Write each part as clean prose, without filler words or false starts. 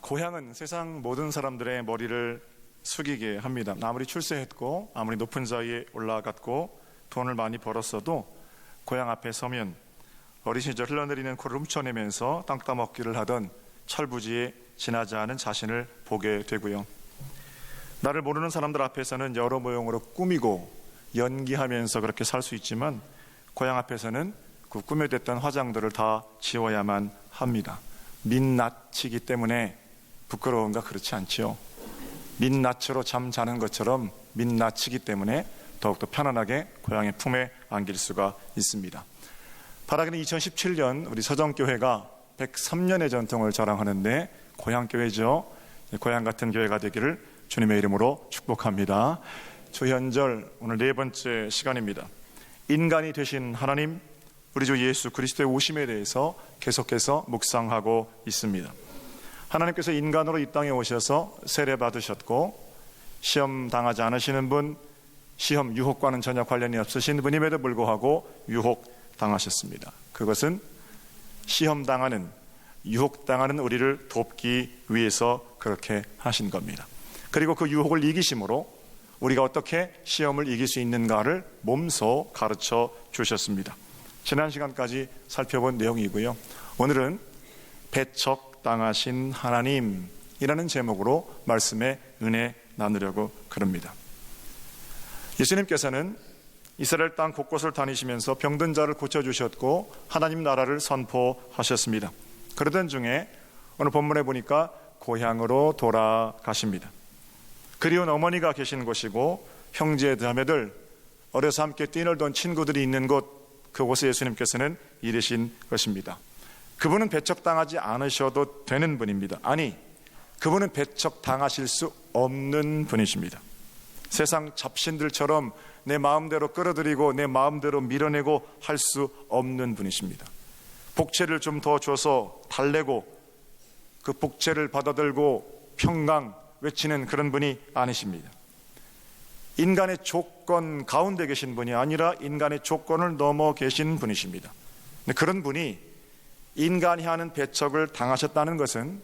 고향은 세상 모든 사람들의 머리를 숙이게 합니다. 아무리 출세했고 아무리 높은 자리에 올라갔고 돈을 많이 벌었어도 고향 앞에 서면 어린 시절 흘러내리는 코를 훔쳐내면서 땅 따먹기를 하던 철부지에 지나지 않은 자신을 보게 되고요. 나를 모르는 사람들 앞에서는 여러 모형으로 꾸미고 연기하면서 그렇게 살 수 있지만 고향 앞에서는 그 꾸며댔던 화장들을 다 지워야만 합니다. 민낯이기 때문에 부끄러운가? 그렇지 않지요. 민낯으로 잠 자는 것처럼 민낯이기 때문에 더욱더 편안하게 고향의 품에 안길 수가 있습니다. 바라기는 2017년 우리 서정교회가 103년의 전통을 자랑하는데 고향교회죠. 고향 같은 교회가 되기를 주님의 이름으로 축복합니다. 주현절 오늘 네 번째 시간입니다. 인간이 되신 하나님, 우리 주 예수 그리스도의 오심에 대해서 계속해서 묵상하고 있습니다. 하나님께서 인간으로 이 땅에 오셔서 세례 받으셨고 시험 당하지 않으시는 분, 시험 유혹과는 전혀 관련이 없으신 분임에도 불구하고 유혹 당하셨습니다. 그것은 시험 당하는, 유혹 당하는 우리를 돕기 위해서 그렇게 하신 겁니다. 그리고 그 유혹을 이기심으로 우리가 어떻게 시험을 이길 수 있는가를 몸소 가르쳐 주셨습니다. 지난 시간까지 살펴본 내용이고요. 오늘은 배척당하신 하나님이라는 제목으로 말씀의 은혜 나누려고 그럽니다. 예수님께서는 이스라엘 땅 곳곳을 다니시면서 병든 자를 고쳐주셨고 하나님 나라를 선포하셨습니다. 그러던 중에 오늘 본문에 보니까 고향으로 돌아가십니다. 그리운 어머니가 계신 곳이고 형제 자매들, 어려서 함께 뛰놀던 친구들이 있는 곳, 그곳에 예수님께서는 이르신 것입니다. 그분은 배척당하지 않으셔도 되는 분입니다. 아니, 그분은 배척당하실 수 없는 분이십니다. 세상 잡신들처럼 내 마음대로 끌어들이고 내 마음대로 밀어내고 할 수 없는 분이십니다. 복채를 좀 더 줘서 달래고 그 복채를 받아들고 평강 외치는 그런 분이 아니십니다. 인간의 조건 가운데 계신 분이 아니라 인간의 조건을 넘어 계신 분이십니다. 그런 분이 인간이 하는 배척을 당하셨다는 것은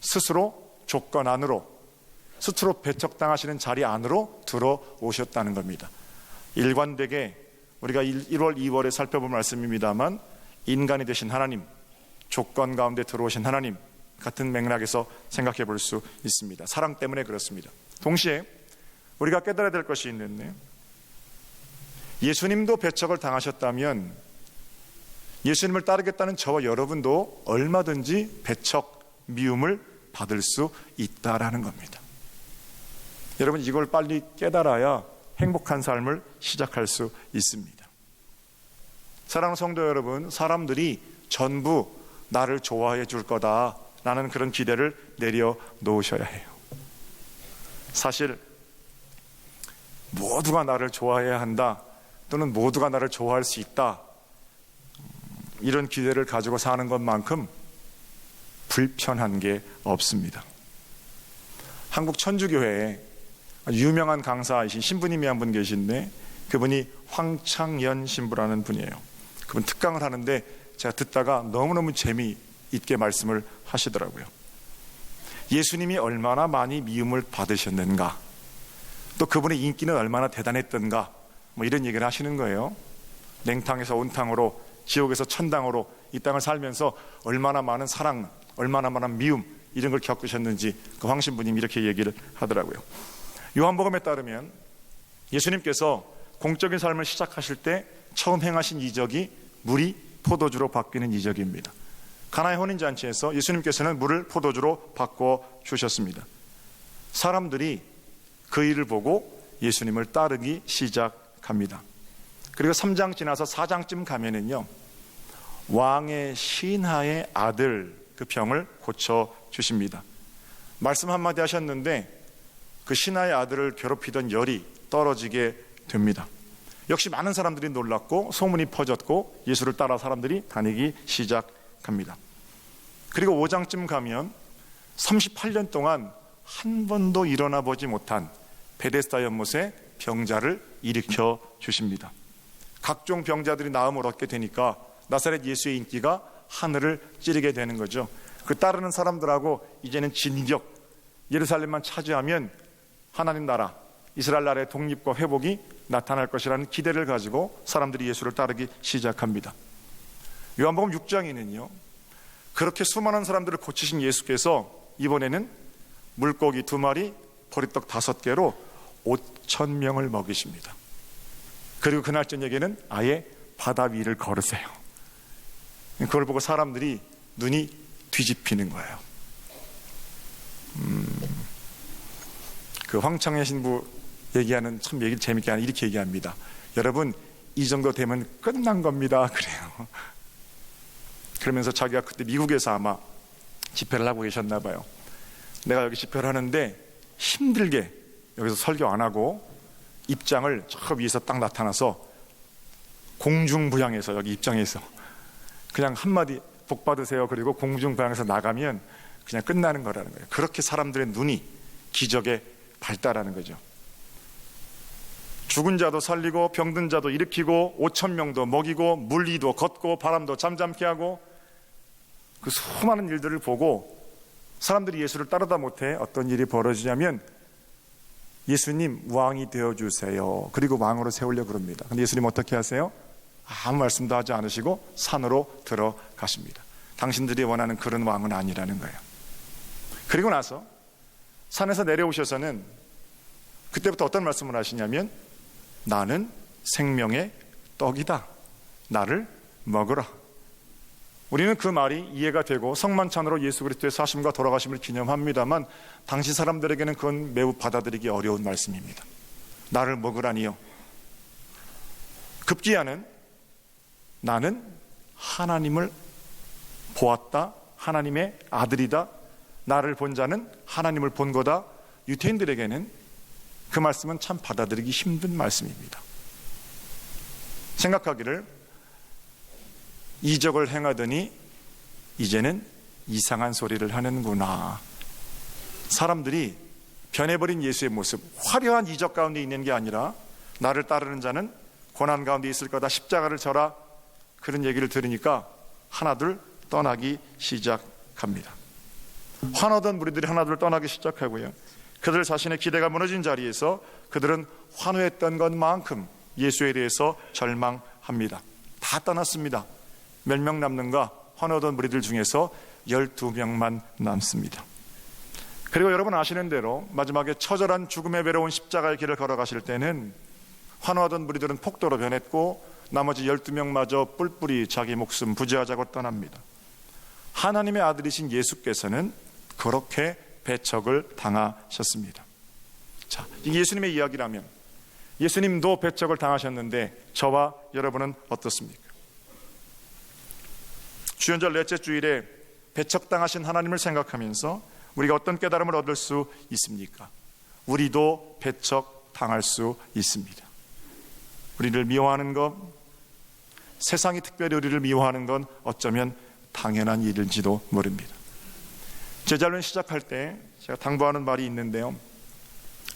스스로 조건 안으로, 스스로 배척당하시는 자리 안으로 들어오셨다는 겁니다. 일관되게 우리가 1월, 2월에 살펴본 말씀입니다만 인간이 되신 하나님, 조건 가운데 들어오신 하나님 같은 맥락에서 생각해 볼 수 있습니다. 사랑 때문에 그렇습니다. 동시에 우리가 깨달아야 될 것이 있는데, 예수님도 배척을 당하셨다면 예수님을 따르겠다는 저와 여러분도 얼마든지 배척, 미움을 받을 수 있다라는 겁니다. 여러분, 이걸 빨리 깨달아야 행복한 삶을 시작할 수 있습니다. 사랑하는 성도 여러분, 사람들이 전부 나를 좋아해 줄 거다라는 그런 기대를 내려놓으셔야 해요. 사실 모두가 나를 좋아해야 한다, 또는 모두가 나를 좋아할 수 있다, 이런 기대를 가지고 사는 것만큼 불편한 게 없습니다. 한국 천주교회에 유명한 강사이신 신부님이 한 분 계신데 그분이 황창연 신부라는 분이에요. 그분 특강을 하는데 제가 듣다가 너무너무 재미있게 말씀을 하시더라고요. 예수님이 얼마나 많이 미움을 받으셨는가, 또 그분의 인기는 얼마나 대단했던가, 이런 얘기를 하시는 거예요. 냉탕에서 온탕으로, 지옥에서 천당으로 이 땅을 살면서 얼마나 많은 사랑, 얼마나 많은 미움, 이런 걸 겪으셨는지 그 황 신부님이 이렇게 얘기를 하더라고요. 요한복음에 따르면 예수님께서 공적인 삶을 시작하실 때 처음 행하신 이적이 물이 포도주로 바뀌는 이적입니다. 가나의 혼인잔치에서 예수님께서는 물을 포도주로 바꿔 주셨습니다. 사람들이 그 일을 보고 예수님을 따르기 시작합니다. 그리고 3장 지나서 4장쯤 가면은요, 왕의 신하의 아들 그 병을 고쳐 주십니다. 말씀 한마디 하셨는데 그 신하의 아들을 괴롭히던 열이 떨어지게 됩니다. 역시 많은 사람들이 놀랐고 소문이 퍼졌고 예수를 따라 사람들이 다니기 시작합니다. 그리고 5장쯤 가면 38년 동안 한 번도 일어나 보지 못한 베데스다 연못에 병자를 일으켜 주십니다. 각종 병자들이 나음을 얻게 되니까 나사렛 예수의 인기가 하늘을 찌르게 되는 거죠. 그 따르는 사람들하고 이제는 진격 예루살렘만 차지하면 하나님 나라, 이스라엘 나라의 독립과 회복이 나타날 것이라는 기대를 가지고 사람들이 예수를 따르기 시작합니다. 요한복음 6장에는요, 그렇게 수많은 사람들을 고치신 예수께서 이번에는 물고기 2마리, 보리떡 5개로 5,000명을 먹이십니다. 그리고 그날 저녁에는 아예 바다 위를 걸으세요. 그걸 보고 사람들이 눈이 뒤집히는 거예요. 그 황창의 신부 얘기하는 참 얘기 재밌게 하는 이렇게 얘기합니다. 여러분, 이 정도 되면 끝난 겁니다. 그래요. 그러면서 자기가 그때 미국에서 아마 집회를 하고 계셨나 봐요. 내가 여기 집회를 하는데 힘들게 여기서 설교 안 하고 입장을 저 위에서 딱 나타나서 공중부양해서 여기 입장에서 그냥 한마디 복 받으세요. 그리고 공중부양해서 나가면 그냥 끝나는 거라는 거예요. 그렇게 사람들의 눈이 기적에 밝다라는 거죠. 죽은 자도 살리고 병든 자도 일으키고 5,000명도 먹이고 물리도 걷고 바람도 잠잠케 하고 그 수많은 일들을 보고 사람들이 예수를 따르다 못해 어떤 일이 벌어지냐면 예수님 왕이 되어주세요. 그리고 왕으로 세우려고 그럽니다. 근데 예수님 어떻게 하세요? 아무 말씀도 하지 않으시고 산으로 들어가십니다. 당신들이 원하는 그런 왕은 아니라는 거예요. 그리고 나서 산에서 내려오셔서는 그때부터 어떤 말씀을 하시냐면 나는 생명의 떡이다. 나를 먹으라. 우리는 그 말이 이해가 되고 성만찬으로 예수 그리스도의 사심과 돌아가심을 기념합니다만 당시 사람들에게는 그건 매우 받아들이기 어려운 말씀입니다. 나를 먹으라니요. 급기야는 나는 하나님을 보았다. 하나님의 아들이다. 나를 본 자는 하나님을 본 거다. 유태인들에게는 그 말씀은 참 받아들이기 힘든 말씀입니다. 생각하기를 이적을 행하더니 이제는 이상한 소리를 하는구나. 사람들이 변해버린 예수의 모습, 화려한 이적 가운데 있는 게 아니라 나를 따르는 자는 고난 가운데 있을 거다. 십자가를 져라. 그런 얘기를 들으니까 하나둘 떠나기 시작합니다. 환호던 무리들이 하나둘 떠나기 시작하고요. 그들 자신의 기대가 무너진 자리에서 그들은 환호했던 것만큼 예수에 대해서 절망합니다. 다 떠났습니다. 몇 명 남는가? 환호던 무리들 중에서 12명만 남습니다. 그리고 여러분 아시는 대로 마지막에 처절한 죽음의 외로운 십자가의 길을 걸어가실 때는 환호하던 무리들은 폭도로 변했고 나머지 12명마저 뿔뿔이 자기 목숨 부지하자고 떠납니다. 하나님의 아들이신 예수께서는 그렇게 배척을 당하셨습니다. 자, 이게 예수님의 이야기라면 예수님도 배척을 당하셨는데 저와 여러분은 어떻습니까? 주연절 넷째 주일에 배척당하신 하나님을 생각하면서 우리가 어떤 깨달음을 얻을 수 있습니까? 우리도 배척당할 수 있습니다. 우리를 미워하는 것, 세상이 특별히 우리를 미워하는 건 어쩌면 당연한 일일지도 모릅니다. 제자훈련 시작할 때 제가 당부하는 말이 있는데요.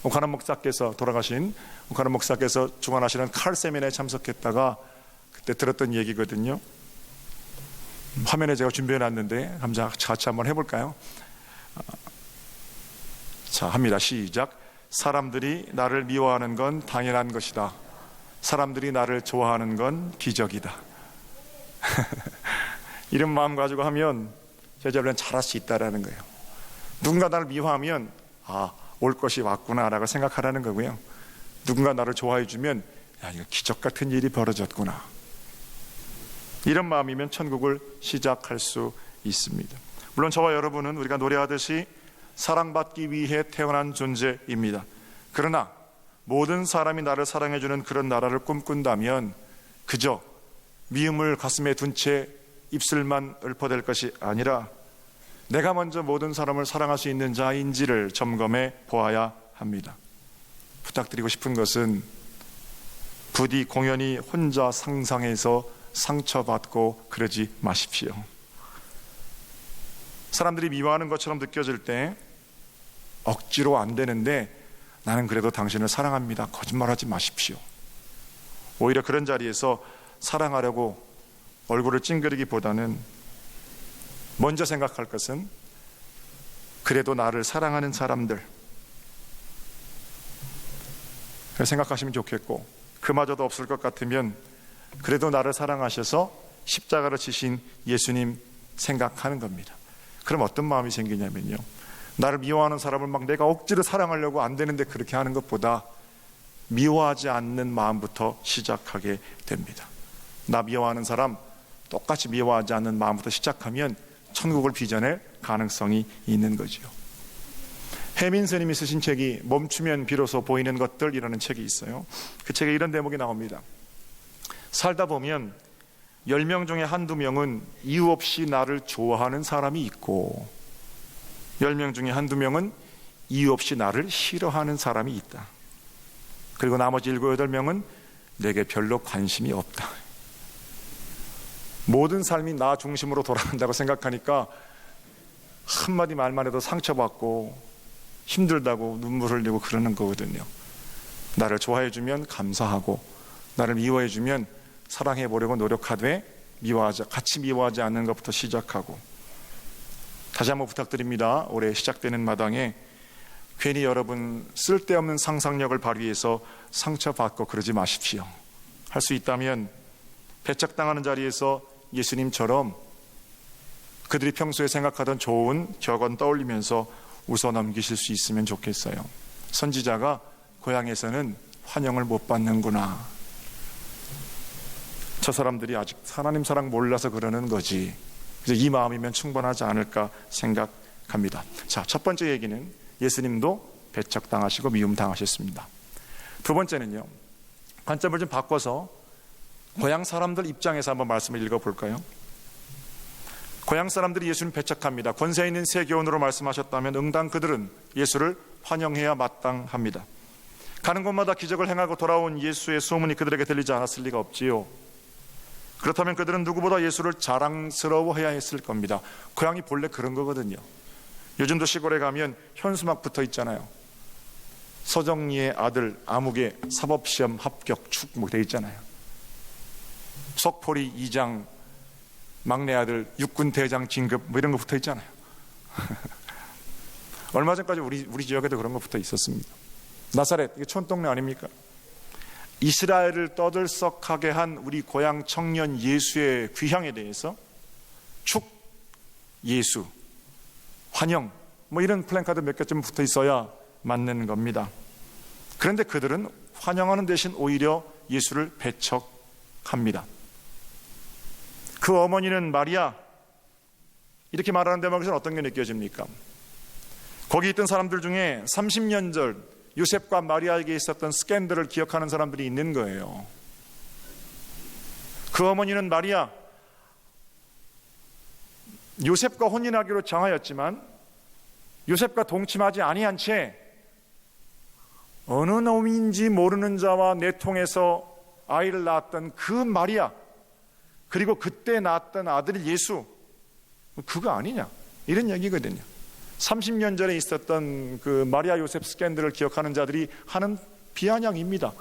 오카노 목사께서 돌아가신 오카노 목사께서 주관하시는 칼 세미나에 참석했다가 그때 들었던 얘기거든요. 화면에 제가 준비해 놨는데 같이 한번 해볼까요? 자, 합니다. 시작. 사람들이 나를 미워하는 건 당연한 것이다. 사람들이 나를 좋아하는 건 기적이다. 이런 마음 가지고 하면 제자훈련 잘할 수 있다라는 거예요. 누군가 나를 미워하면 올 것이 왔구나라고 생각하라는 거고요. 누군가 나를 좋아해 주면 이거 기적 같은 일이 벌어졌구나. 이런 마음이면 천국을 시작할 수 있습니다. 물론 저와 여러분은 우리가 노래하듯이 사랑받기 위해 태어난 존재입니다. 그러나 모든 사람이 나를 사랑해주는 그런 나라를 꿈꾼다면 그저 미움을 가슴에 둔 채 입술만 읊어댈 것이 아니라 내가 먼저 모든 사람을 사랑할 수 있는 자인지를 점검해 보아야 합니다. 부탁드리고 싶은 것은 부디 공연히 혼자 상상해서 상처받고 그러지 마십시오. 사람들이 미워하는 것처럼 느껴질 때 억지로 안 되는데 나는 그래도 당신을 사랑합니다. 거짓말하지 마십시오. 오히려 그런 자리에서 사랑하려고 얼굴을 찡그리기보다는 먼저 생각할 것은 그래도 나를 사랑하는 사람들 생각하시면 좋겠고, 그마저도 없을 것 같으면 그래도 나를 사랑하셔서 십자가를 지신 예수님 생각하는 겁니다. 그럼 어떤 마음이 생기냐면요, 나를 미워하는 사람을 막 내가 억지로 사랑하려고 안 되는데 그렇게 하는 것보다 미워하지 않는 마음부터 시작하게 됩니다. 나 미워하는 사람 똑같이 미워하지 않는 마음부터 시작하면 천국을 빚어낼 가능성이 있는 거죠. 해민 스님이 쓰신 책이 멈추면 비로소 보이는 것들이라는 책이 있어요. 그 책에 이런 대목이 나옵니다. 살다 보면 10명 중에 한두 명은 이유 없이 나를 좋아하는 사람이 있고 10명 중에 한두 명은 이유 없이 나를 싫어하는 사람이 있다. 그리고 나머지 7, 8명은 내게 별로 관심이 없다. 모든 삶이 나 중심으로 돌아간다고 생각하니까 한마디 말만 해도 상처받고 힘들다고 눈물 흘리고 그러는 거거든요. 나를 좋아해주면 감사하고 나를 미워해주면 사랑해보려고 노력하되 같이 미워하지 않는 것부터 시작하고, 다시 한번 부탁드립니다. 올해 시작되는 마당에 괜히 여러분 쓸데없는 상상력을 발휘해서 상처받고 그러지 마십시오. 할 수 있다면 배척당하는 자리에서 예수님처럼 그들이 평소에 생각하던 좋은 격언 떠올리면서 웃어 넘기실 수 있으면 좋겠어요. 선지자가 고향에서는 환영을 못 받는구나, 저 사람들이 아직 하나님 사랑 몰라서 그러는 거지, 그래서 이 마음이면 충분하지 않을까 생각합니다. 자, 첫 번째 얘기는 예수님도 배척당하시고 미움당하셨습니다. 두 번째는요, 관점을 좀 바꿔서 고향 사람들 입장에서 한번 말씀을 읽어볼까요? 고향 사람들이 예수님 배척합니다. 권세 있는 새 교훈으로 말씀하셨다면 응당 그들은 예수를 환영해야 마땅합니다. 가는 곳마다 기적을 행하고 돌아온 예수의 소문이 그들에게 들리지 않았을 리가 없지요. 그렇다면 그들은 누구보다 예수를 자랑스러워해야 했을 겁니다. 고향이 본래 그런 거거든요. 요즘도 시골에 가면 현수막 붙어 있잖아요. 서정리의 아들 아무개 사법시험 합격 축 뭐 돼 있잖아요. 석포리 이장 막내 아들 육군 대장 진급 뭐 이런 거 붙어 있잖아요. 얼마 전까지 우리 지역에도 그런 거 붙어 있었습니다. 나사렛, 이게 촌동네 아닙니까? 이스라엘을 떠들썩하게 한 우리 고향 청년 예수의 귀향에 대해서 축, 예수, 환영 뭐 이런 플랜카드 몇 개쯤 붙어 있어야 맞는 겁니다. 그런데 그들은 환영하는 대신 오히려 예수를 배척합니다. 그 어머니는 마리아, 이렇게 말하는 대목에서는 어떤 게 느껴집니까? 거기 있던 사람들 중에 30년 전 요셉과 마리아에게 있었던 스캔들을 기억하는 사람들이 있는 거예요. 그 어머니는 마리아, 요셉과 혼인하기로 정하였지만 요셉과 동침하지 아니한 채 어느 놈인지 모르는 자와 내통해서 아이를 낳았던 그 마리아, 그리고 그때 낳았던 아들 예수, 그거 아니냐, 이런 얘기거든요. 30년 전에 있었던 그 마리아 요셉 스캔들을 기억하는 자들이 하는 비아냥입니다.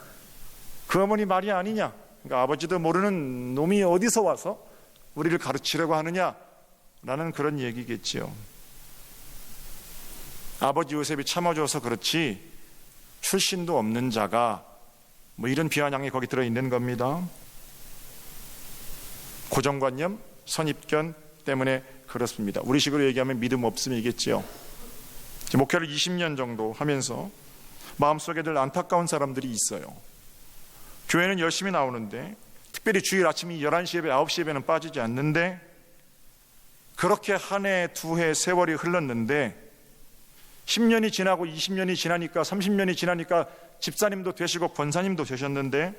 그 어머니 마리아 아니냐, 그러니까 아버지도 모르는 놈이 어디서 와서 우리를 가르치려고 하느냐라는 그런 얘기겠지요. 아버지 요셉이 참아줘서 그렇지 출신도 없는 자가 뭐 이런 비아냥이 거기 들어있는 겁니다. 고정관념, 선입견 때문에 그렇습니다. 우리식으로 얘기하면 믿음 없음이겠지요. 목회를 20년 정도 하면서 마음속에 늘 안타까운 사람들이 있어요. 교회는 열심히 나오는데, 특별히 주일 아침이 11시 예배, 9시 예배는 빠지지 않는데, 그렇게 한 해, 두 해, 세월이 흘렀는데 10년이 지나고 20년이 지나니까 30년이 지나니까 집사님도 되시고 권사님도 되셨는데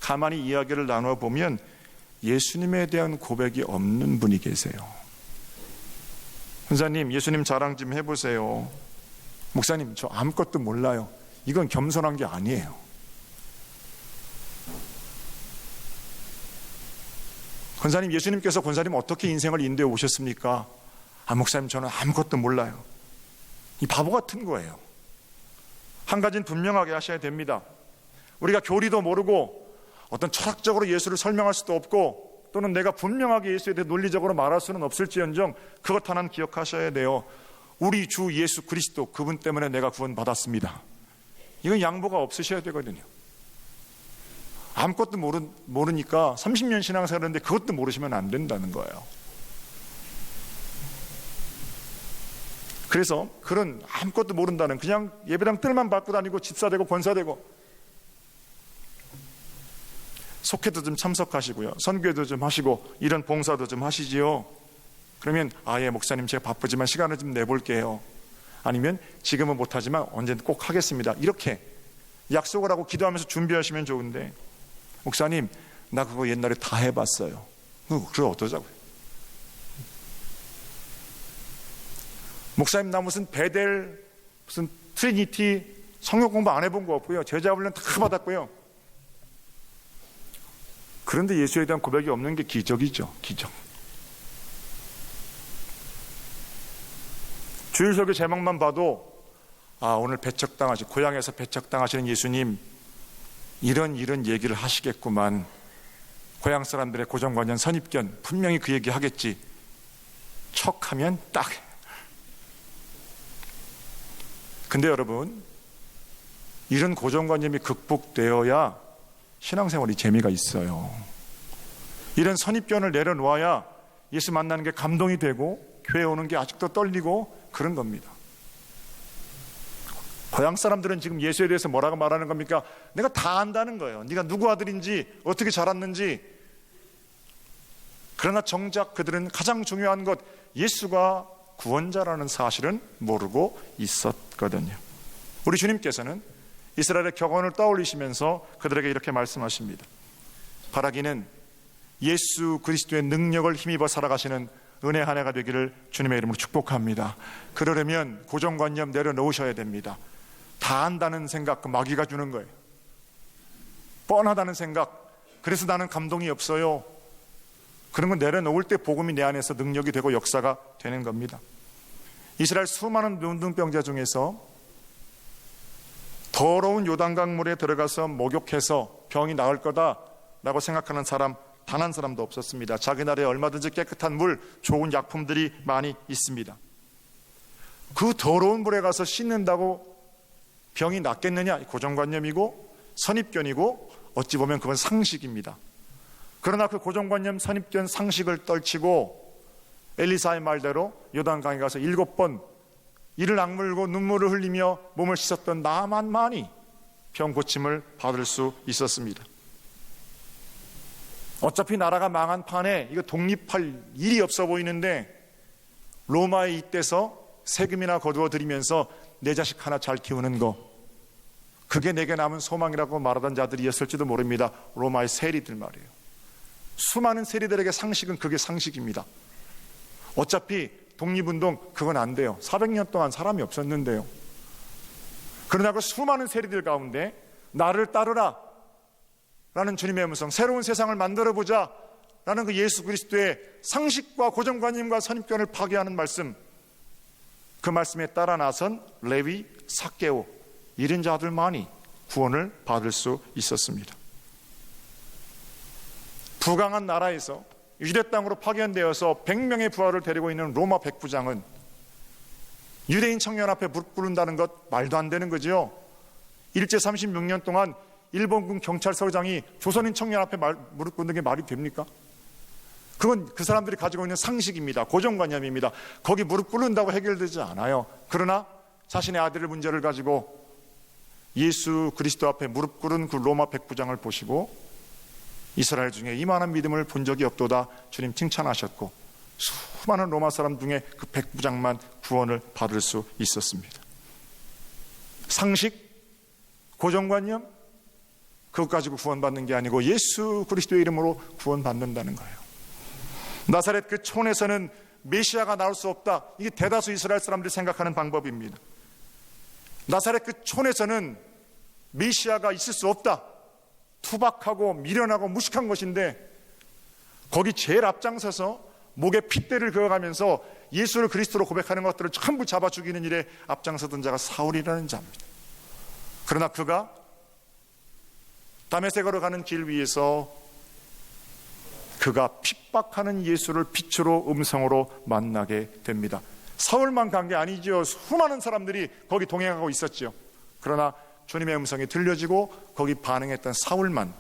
가만히 이야기를 나누어 보면 예수님에 대한 고백이 없는 분이 계세요. 권사님, 예수님 자랑 좀 해보세요. 목사님, 저 아무것도 몰라요. 이건 겸손한 게 아니에요. 권사님, 예수님께서 권사님 어떻게 인생을 인도해 오셨습니까? 목사님, 저는 아무것도 몰라요. 이 바보 같은 거예요. 한 가지는 분명하게 하셔야 됩니다. 우리가 교리도 모르고 어떤 철학적으로 예수를 설명할 수도 없고 또는 내가 분명하게 예수에 대해 논리적으로 말할 수는 없을지언정 그것 하나는 기억하셔야 돼요. 우리 주 예수 그리스도, 그분 때문에 내가 구원받았습니다. 이건 양보가 없으셔야 되거든요. 아무것도 모르니까 30년 신앙생활 했는데 그것도 모르시면 안 된다는 거예요. 그래서 그런 아무것도 모른다는, 그냥 예배당 뜰만 밟고 다니고 집사되고 권사되고, 속회도 좀 참석하시고요, 선교회도 좀 하시고 이런 봉사도 좀 하시지요. 그러면 예 목사님 제가 바쁘지만 시간을 좀 내볼게요. 아니면 지금은 못하지만 언젠가 꼭 하겠습니다. 이렇게 약속을 하고 기도하면서 준비하시면 좋은데, 목사님 나 그거 옛날에 다 해봤어요. 그거 어떠자고요? 목사님 나 무슨 베델, 무슨 트리니티 성경 공부 안 해본 거 없고요, 제자훈련 다 받았고요. 그런데 예수에 대한 고백이 없는 게 기적이죠. 기적. 주일설교 제목만 봐도 오늘 배척당하시, 고향에서 배척당하시는 예수님 이런 얘기를 하시겠구만. 고향 사람들의 고정관념, 선입견 분명히 그 얘기 하겠지. 척하면 딱. 근데 여러분, 이런 고정관념이 극복되어야 신앙생활이 재미가 있어요. 이런 선입견을 내려놓아야 예수 만나는 게 감동이 되고 교회 오는 게 아직도 떨리고 그런 겁니다. 고향 사람들은 지금 예수에 대해서 뭐라고 말하는 겁니까? 내가 다 안다는 거예요. 네가 누구 아들인지 어떻게 자랐는지. 그러나 정작 그들은 가장 중요한 것, 예수가 구원자라는 사실은 모르고 있었거든요. 우리 주님께서는 이스라엘의 격언을 떠올리시면서 그들에게 이렇게 말씀하십니다. 바라기는 예수 그리스도의 능력을 힘입어 살아가시는 은혜 한 해가 되기를 주님의 이름으로 축복합니다. 그러려면 고정관념 내려놓으셔야 됩니다. 다 안다는 생각, 그 마귀가 주는 거예요. 뻔하다는 생각, 그래서 나는 감동이 없어요. 그런 건 내려놓을 때 복음이 내 안에서 능력이 되고 역사가 되는 겁니다. 이스라엘 수많은 문둥병자 중에서 더러운 요단강물에 들어가서 목욕해서 병이 나을 거다라고 생각하는 사람 단 한 사람도 없었습니다. 자기 나라에 얼마든지 깨끗한 물, 좋은 약품들이 많이 있습니다. 그 더러운 물에 가서 씻는다고 병이 낫겠느냐? 고정관념이고 선입견이고 어찌 보면 그건 상식입니다. 그러나 그 고정관념, 선입견, 상식을 떨치고 엘리사의 말대로 요단강에 가서 7번 이를 악물고 눈물을 흘리며 몸을 씻었던 나만만이 병 고침을 받을 수 있었습니다. 어차피 나라가 망한 판에 이거 독립할 일이 없어 보이는데 로마에 잇대서 세금이나 거두어 들이면서 내 자식 하나 잘 키우는 거, 그게 내게 남은 소망이라고 말하던 자들이었을지도 모릅니다. 로마의 세리들 말이에요. 수많은 세리들에게 상식은 그게 상식입니다. 어차피 독립운동 그건 안 돼요. 400년 동안 사람이 없었는데요. 그러나 그 수많은 세리들 가운데 나를 따르라 라는 주님의 음성, 새로운 세상을 만들어보자 라는 그 예수 그리스도의 상식과 고정관념과 선입견을 파괴하는 말씀, 그 말씀에 따라 나선 레위, 삭개오 이런 자들만이 구원을 받을 수 있었습니다. 부강한 나라에서 유대 땅으로 파견되어서 100명의 부하를 데리고 있는 로마 백부장은 유대인 청년 앞에 무릎 꿇는다는 것 말도 안 되는 거죠. 일제 36년 동안 일본군 경찰서장이 조선인 청년 앞에 무릎 꿇는 게 말이 됩니까? 그건 그 사람들이 가지고 있는 상식입니다. 고정관념입니다. 거기 무릎 꿇는다고 해결되지 않아요. 그러나 자신의 아들의 문제를 가지고 예수 그리스도 앞에 무릎 꿇은 그 로마 백부장을 보시고 이스라엘 중에 이만한 믿음을 본 적이 없도다 주님 칭찬하셨고, 수많은 로마 사람 중에 그 백부장만 구원을 받을 수 있었습니다. 상식, 고정관념 그것 가지고 구원받는 게 아니고 예수 그리스도의 이름으로 구원받는다는 거예요. 나사렛 그 촌에서는 메시아가 나올 수 없다, 이게 대다수 이스라엘 사람들이 생각하는 방법입니다. 나사렛 그 촌에서는 메시아가 있을 수 없다, 투박하고 미련하고 무식한 것인데, 거기 제일 앞장서서 목에 핏대를 그어가면서 예수를 그리스도로 고백하는 것들을 전부 잡아 죽이는 일에 앞장서던 자가 사울이라는 자입니다. 그러나 그가 다메섹으로 가는 길 위에서 그가 핍박하는 예수를 빛으로 음성으로 만나게 됩니다. 사울만 간 게 아니죠. 수많은 사람들이 거기 동행하고 있었죠. 그러나 주님의 음성이 들려지고 거기 반응했던 사울만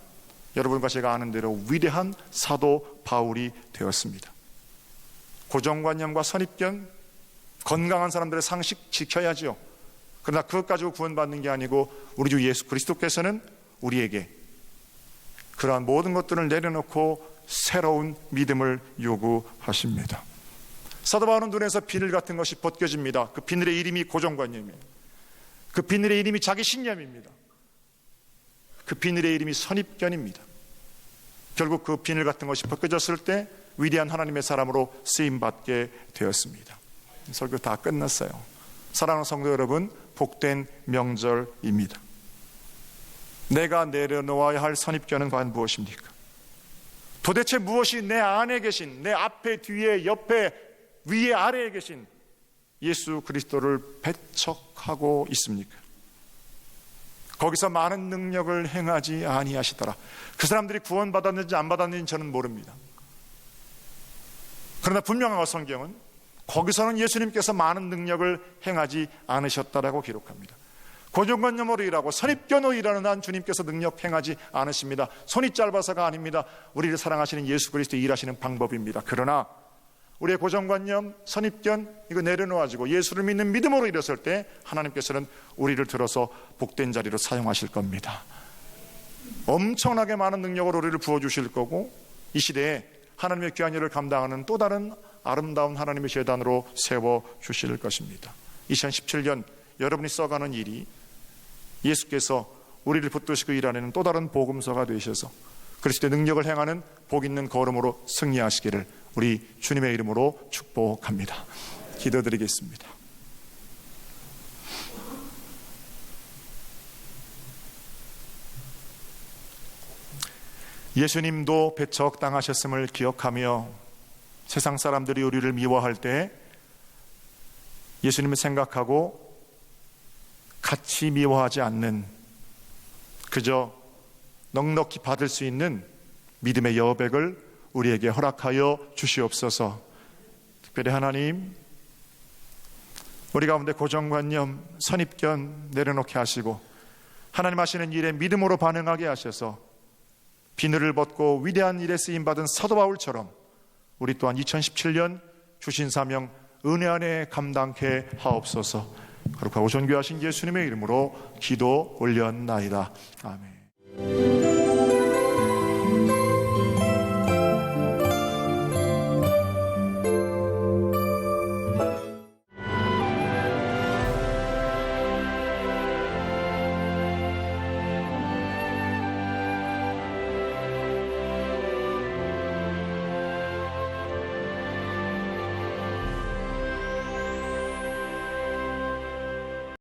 여러분과 제가 아는 대로 위대한 사도 바울이 되었습니다. 고정관념과 선입견, 건강한 사람들의 상식 지켜야죠. 그러나 그것 가지고 구원받는 게 아니고 우리 주 예수 그리스도께서는 우리에게 그러한 모든 것들을 내려놓고 새로운 믿음을 요구하십니다. 사도 바울은 눈에서 비늘 같은 것이 벗겨집니다. 그 비늘의 이름이 고정관념이에요. 그 비늘의 이름이 자기 신념입니다. 그 비늘의 이름이 선입견입니다. 결국 그 비늘 같은 것이 벗겨졌을 때 위대한 하나님의 사람으로 쓰임받게 되었습니다. 설교 다 끝났어요. 사랑하는 성도 여러분, 복된 명절입니다. 내가 내려놓아야 할 선입견은 과연 무엇입니까? 도대체 무엇이 내 안에 계신, 내 앞에, 뒤에, 옆에, 위에, 아래에 계신 예수 그리스도를 배척하고 있습니까? 거기서 많은 능력을 행하지 아니하시더라. 그 사람들이 구원받았는지 안 받았는지 저는 모릅니다. 그러나 분명한 성경은 거기서는 예수님께서 많은 능력을 행하지 않으셨다라고 기록합니다. 고정관념으로 일하고 선입견으로 일하는 한 주님께서 능력 행하지 않으십니다. 손이 짧아서가 아닙니다. 우리를 사랑하시는 예수 그리스도 일하시는 방법입니다. 그러나 우리의 고정관념, 선입견 이거 내려놓아지고 예수를 믿는 믿음으로 일었을 때 하나님께서는 우리를 들어서 복된 자리로 사용하실 겁니다. 엄청나게 많은 능력으로 우리를 부어주실 거고 이 시대에 하나님의 귀한 일을 감당하는 또 다른 아름다운 하나님의 제단으로 세워주실 것입니다. 2017년 여러분이 써가는 일이 예수께서 우리를 붙드시고 일하는 또 다른 복음서가 되셔서 그리스도의 능력을 행하는 복 있는 걸음으로 승리하시기를 우리 주님의 이름으로 축복합니다. 기도드리겠습니다. 예수님도 배척당하셨음을 기억하며 세상 사람들이 우리를 미워할 때 예수님을 생각하고 같이 미워하지 않는 그저 넉넉히 받을 수 있는 믿음의 여백을 우리에게 허락하여 주시옵소서. 특별히 하나님, 우리 가운데 고정관념, 선입견 내려놓게 하시고 하나님 하시는 일에 믿음으로 반응하게 하셔서 비늘을 벗고 위대한 일에 쓰임받은 사도 바울처럼 우리 또한 2017년 주신 사명 은혜 안에 감당케 하옵소서. 거룩하고 존귀하신 예수님의 이름으로 기도 올렸나이다. 아멘.